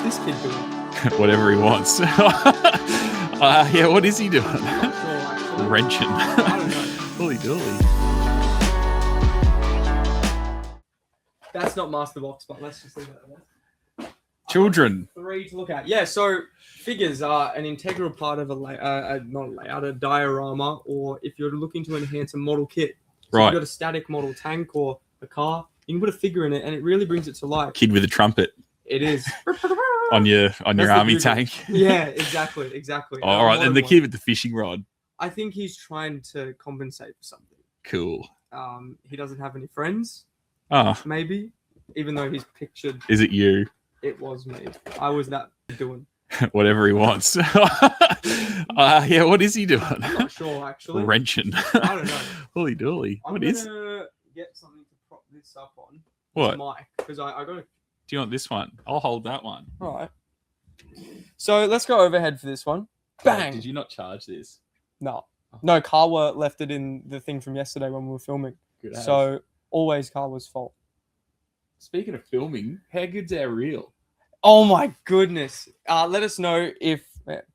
this kid doing? Whatever he wants. Yeah, what is he doing? Not sure, actually. Wrenching. I don't know. Holy dooly. That's not Master Box, but let's just leave that there. Children. 3 to look at. Yeah, so figures are an integral part of a diorama, or if you're looking to enhance a model kit. So Right. you've got a static model tank or a car, you can put a figure in it and it really brings it to life. Kid with a trumpet It is. on your the army bugle. tank. Yeah, exactly. All right, and the kid with the fishing rod. I think he's trying to compensate for something. Cool. He doesn't have any friends, Oh, maybe, even though he's pictured. is it you? It was me. I was that doing. Whatever he wants. Yeah, what is he doing? I'm not sure, actually. Wrenching. I don't know. Holy dooly. I'm What gonna is? get something to prop this up on. What? Mic, because I got to. Do you want this one? I'll hold that one. All right. So let's go overhead for this one. Bang! Did you not charge this? No. No, Carwa left it in the thing from yesterday when we were filming. Good as. So always Carwa's fault. Speaking of filming, how good's our reel? Oh my goodness. Let us know if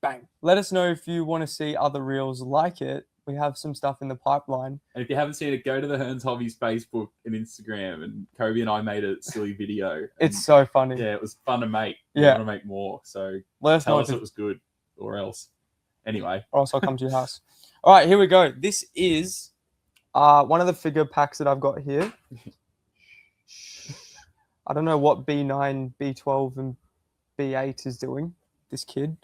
bang. Let us know if you want to see other reels like it. We have some stuff in the pipeline. And if you haven't seen it, go to the Hearns Hobbies Facebook and Instagram. And Kobe and I made a silly video. It's so funny. Yeah, it was fun to make. We Yeah. want to make more. So Let us know tell us if it was good or else. Anyway. or else I'll come to your house. All right, here we go. This is one of the figure packs that I've got here. I don't know what B9, B12, and B8 is doing, this kid.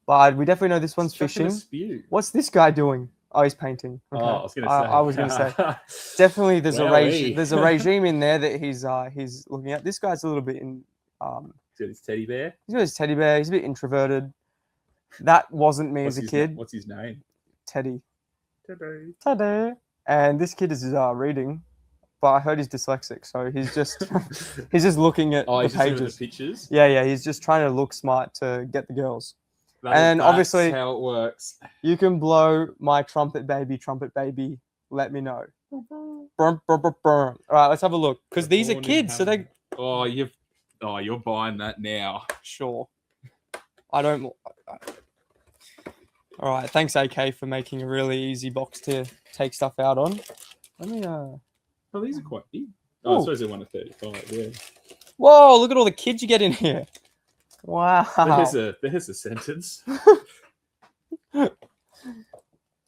But we definitely know this one's Chucking a fishing. spew. What's this guy doing? Oh, he's painting. Okay. Oh, I was going to say. I was going to say. Definitely there's Wowee. there's a regime in there that he's looking at. This guy's a little bit in... He's got his teddy bear. he's got his teddy bear. He's a bit introverted. That wasn't me as a kid. What's his name? Teddy. Teddy. Teddy. And this kid is reading, but I heard he's dyslexic, so he's just he's just looking at Oh, the he's just looking at pages. the pictures. Yeah, he's just trying to look smart to get the girls. That's obviously- how it works. You can blow my trumpet baby, let me know. Burn, burn, burn, burn. All right, let's have a look. Because these are Born in kids, so they... heaven. You're buying that now. Sure. I don't... All right, thanks, AK, for making a really easy box to take stuff out on. Let me... Oh, these are quite big. Oh, I Ooh. suppose they're 1 of 35. Yeah. Whoa, look at all the kids you get in here. Wow. There's a sentence.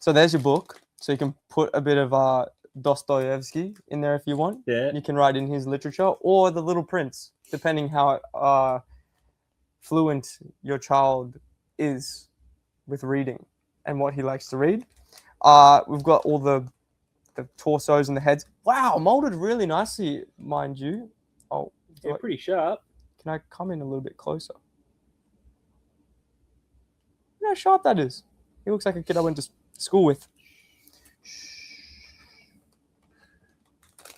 So there's your book. So you can put a bit of Dostoevsky in there if you want. Yeah. You can write in his literature or The Little Prince, depending how fluent your child is with reading and what he likes to read. We've got all the torsos and the heads. Wow, molded really nicely, mind you. Oh, They're pretty sharp. can I come in a little bit closer? Look how sharp that is. He looks like a kid I went to school with.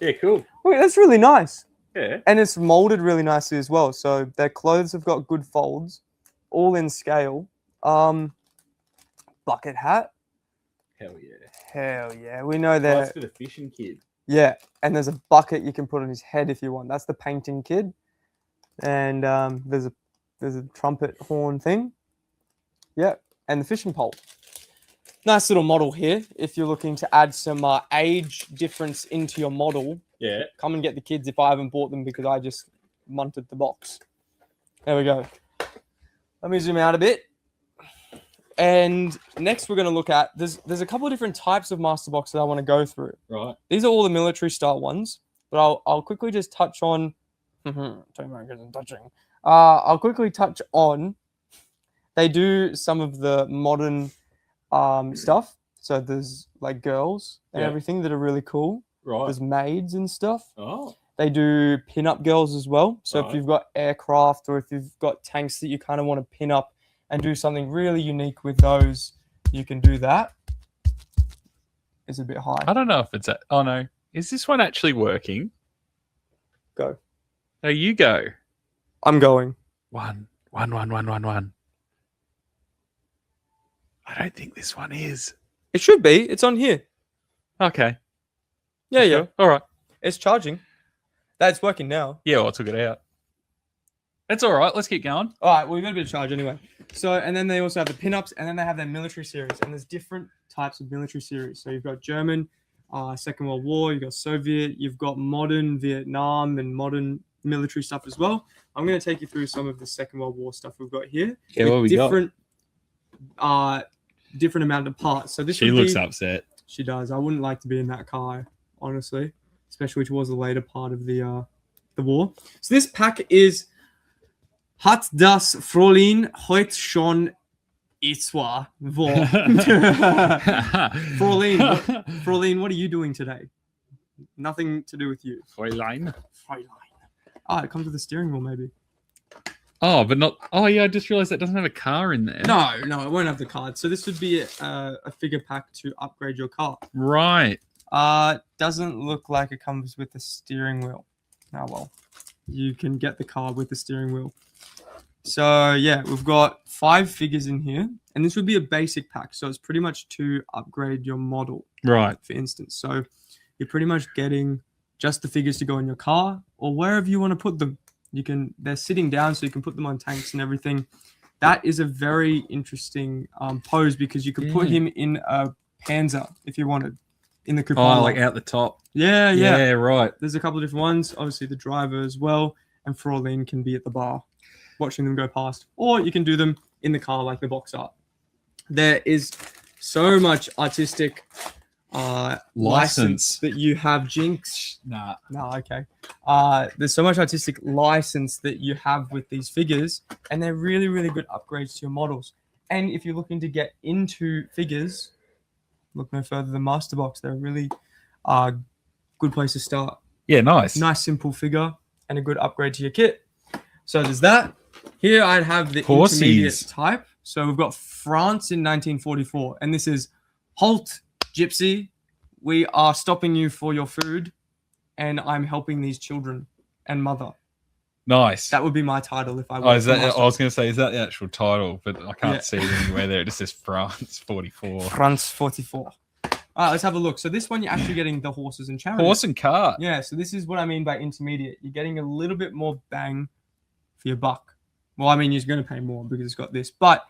Yeah, cool. Wait, that's really nice. Yeah. And it's molded really nicely as well. So their clothes have got good folds, all in scale. Bucket hat. Hell yeah. Hell yeah. We know That's that. for the fishing kid. Yeah. And there's a bucket you can put on his head if you want. That's the painting kid. And there's a trumpet horn thing. Yeah. And the fishing pole. Nice little model here. If you're looking to add some age difference into your model, Yeah. come and get the kids if I haven't bought them because I just munted the box. There we go. Let me zoom out a bit. And next we're going to look at, there's a couple of different types of master box that I want to go through. Right. These are all the military style ones, but I'll quickly just touch on, I'll quickly touch on, they do some of the modern stuff. So there's like girls and Yeah. everything that are really cool. Right. There's maids and stuff. Oh. They do pin-up girls as well. So if Right. you've got aircraft or if you've got tanks that you kind of want to pin up and do something really unique with those, you can do that. It's a bit high. I don't know if it's oh no. Is this one actually working? Go. No, you go. I'm going. One. I don't think this one is. It should be. It's on here. Okay. Yeah, yeah. All right. It's charging. That's working now. Yeah, well, I took it out. It's all right. Let's keep going. All right, well, we got a bit of charge anyway. So, and then they also have the pinups, and then they have their military series, and there's different types of military series. So you've got German, Second World War, you've got Soviet, you've got modern Vietnam and modern military stuff as well. I'm going to take you through some of the Second World War stuff we've got here. Yeah, what we different, different amount of parts. So this She looks upset. She does. I wouldn't like to be in that car, honestly, especially towards the later part of the war. So this pack is Hat das Fräulein heute schon etwa vor? Fräulein, what are you doing today? Nothing to do with you. Fräulein. Ah, it comes with a steering wheel, maybe. Oh, but not. Oh, yeah. I just realized that doesn't have a car in there. No, it won't have the card. So this would be a figure pack to upgrade your car. Right. Doesn't look like it comes with a steering wheel. Oh well, you can get the car with the steering wheel. So yeah, we've got 5 figures in here, and this would be a basic pack. So it's pretty much to upgrade your model, Right. for instance. So you're pretty much getting just the figures to go in your car or wherever you want to put them. They're sitting down, so you can put them on tanks and everything. That is a very interesting pose because you could put him in a Panzer if you wanted, in the coupon. Oh, like out the top. Yeah. Yeah, right. There's a couple of different ones. Obviously, the driver as well, and Fräulein can be at the bar, watching them go past, or you can do them in the car like the box art. There is so much artistic license that you have, Jinx. Nah, okay. There's so much artistic license that you have with these figures, and they're really, really good upgrades to your models. And if you're looking to get into figures, look no further than Master Box. They're a really good place to start. Yeah, nice. Nice, simple figure and a good upgrade to your kit. So there's that. Here I'd have the intermediate type. So we've got France in 1944, and this is Halt, Gypsy. We are stopping you for your food, and I'm helping these children and mother. Nice. That would be my title if I was going to say, is that the actual title? But I can't see it anywhere there. It just says France 44. France 44. All right, let's have a look. So this one, you're actually getting the horses and chariots. Horse and cart. Yeah, so this is what I mean by intermediate. You're getting a little bit more bang for your buck. Well, I mean, you're going to pay more because it's got this, but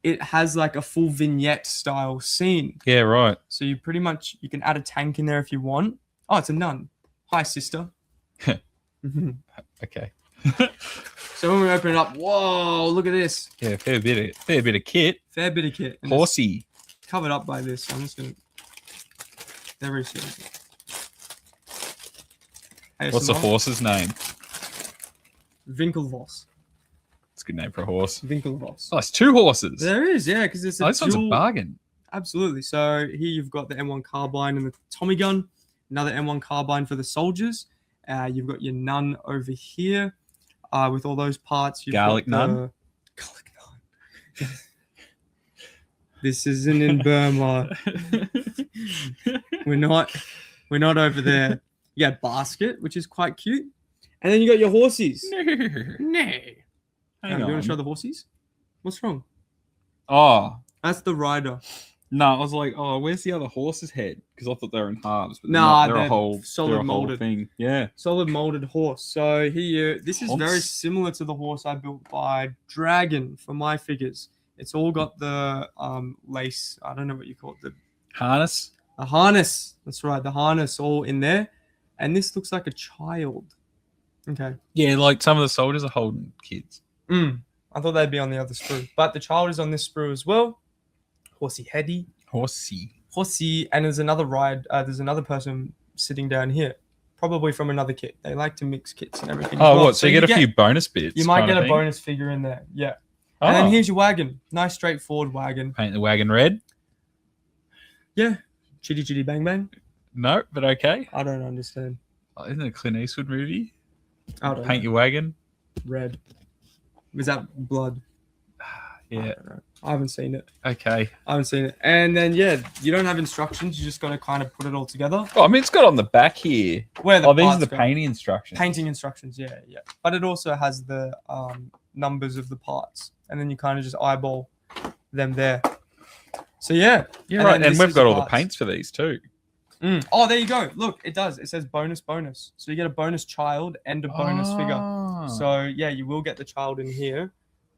it has like a full vignette style scene. Yeah, right. So you can add a tank in there if you want. Oh, it's a nun. Hi, sister. Okay. So when we open it up, whoa, look at this. Yeah, fair bit of kit. Fair bit of kit. And horsey. Covered up by this. So I'm just going to... They're very serious. What's the horse's name? Winkelvoss. It's a good name for a horse. Winkelvoss. Oh, it's 2 horses. There is, yeah, because it's a this one's a bargain. Absolutely. So here you've got the M1 carbine and the Tommy gun. Another M1 carbine for the soldiers. You've got your nun over here with all those parts. Garlic nun. Garlic nun. This isn't in Burma. We're not over there. You got basket, which is quite cute. And then you got your horses. No. You want to show the horses? What's wrong? Oh. That's the rider. No, I was like, oh, where's the other horse's head? Because I thought they were in halves. But they're a whole solid molded thing. Yeah. Solid molded horse. So here, this is very similar to the horse I built by Dragon for my figures. It's all got the lace. I don't know what you call it. The harness. A harness. That's right. The harness all in there. And this looks like a child. Okay. Yeah, like some of the soldiers are holding kids. I thought they'd be on the other sprue. But the child is on this sprue as well. Horsey heady. Horsey. And there's another ride. There's another person sitting down here. Probably from another kit. They like to mix kits and everything. Oh, what? So you get a few bonus bits? You might get a bonus figure in there. Yeah. Oh. And then here's your wagon. Nice straightforward wagon. Paint the wagon red? Yeah. Chitty chitty bang bang? No, but okay. I don't understand. Oh, isn't it a Clint Eastwood movie? I don't Paint your wagon? Red. Was that blood? Yeah. I haven't seen it. Okay. I haven't seen it. And then, yeah, you don't have instructions. You just got to kind of put it all together. Oh, I mean, it's got on the back here. Where the these are the painting instructions. Painting instructions, yeah. But it also has the numbers of the parts. And then you kind of just eyeball them there. So, yeah. You're right. And we've got all the paints for these too. Oh, there you go. Look, it does. It says bonus. So you get a bonus child and a bonus figure. So yeah, you will get the child in here,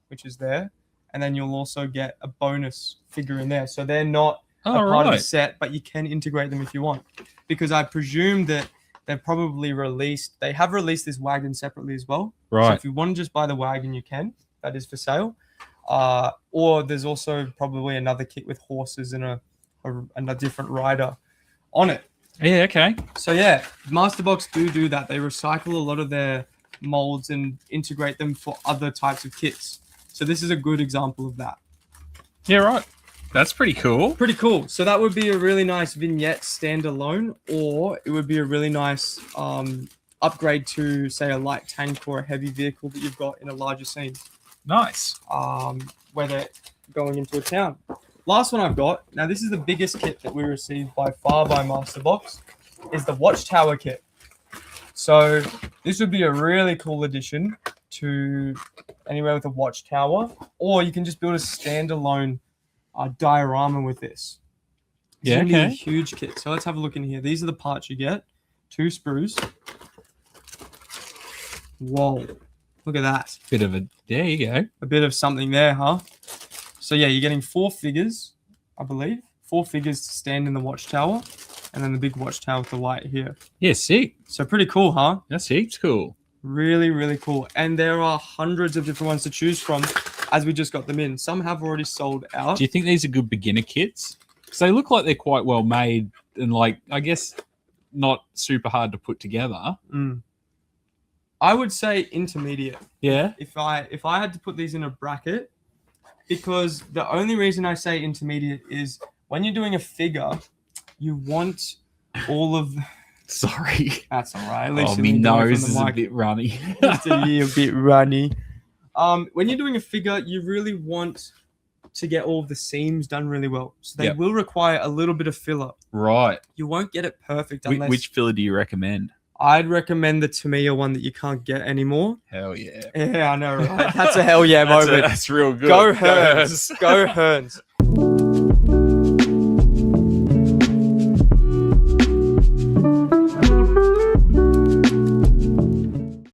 which is there, and then you'll also get a bonus figure in there. So they're not a part of the set, but you can integrate them if you want, because I presume that they've probably they have released this wagon separately as well. Right. So if you want to just buy the wagon, you can. That is for sale. Or there's also probably another kit with horses and a different rider on it. Yeah, okay. So yeah, Masterbox do that. They recycle a lot of their molds and integrate them for other types of kits. So this is a good example of that. Yeah, right. That's pretty cool. Pretty cool. So that would be a really nice vignette standalone, or it would be a really nice upgrade to, say, a light tank or a heavy vehicle that you've got in a larger scene. Nice. Where they're going into a town. Last one I've got, now this is the biggest kit that we received by far by Masterbox, is the Watchtower kit. So this would be a really cool addition to anywhere with a Watchtower, or you can just build a standalone diorama with this. It's gonna be a huge kit. So let's have a look in here. These are the parts you get. 2 sprues. Whoa. Look at that. There you go. A bit of something there, huh? So yeah, you're getting 4 figures, I believe. 4 figures to stand in the Watchtower, and then the big Watchtower with the light here. Yeah, sick. So pretty cool, huh? That's heaps cool. Really, really cool. And there are hundreds of different ones to choose from as we just got them in. Some have already sold out. Do you think these are good beginner kits? Because they look like they're quite well made and, like, I guess not super hard to put together. I would say intermediate. Yeah. If I had to put these in a bracket, because the only reason I say intermediate is when you're doing a figure, you want all of the... Sorry. That's all right. At least my nose is a bit runny. It's a bit runny. When you're doing a figure, you really want to get all of the seams done really well. So they will require a little bit of filler. Right. You won't get it perfect unless... Which filler do you recommend? I'd recommend the Tamiya one that you can't get anymore. Hell yeah. Yeah, I know, right? That's a hell yeah moment. That's real good. Go Hearns. Go Hearns.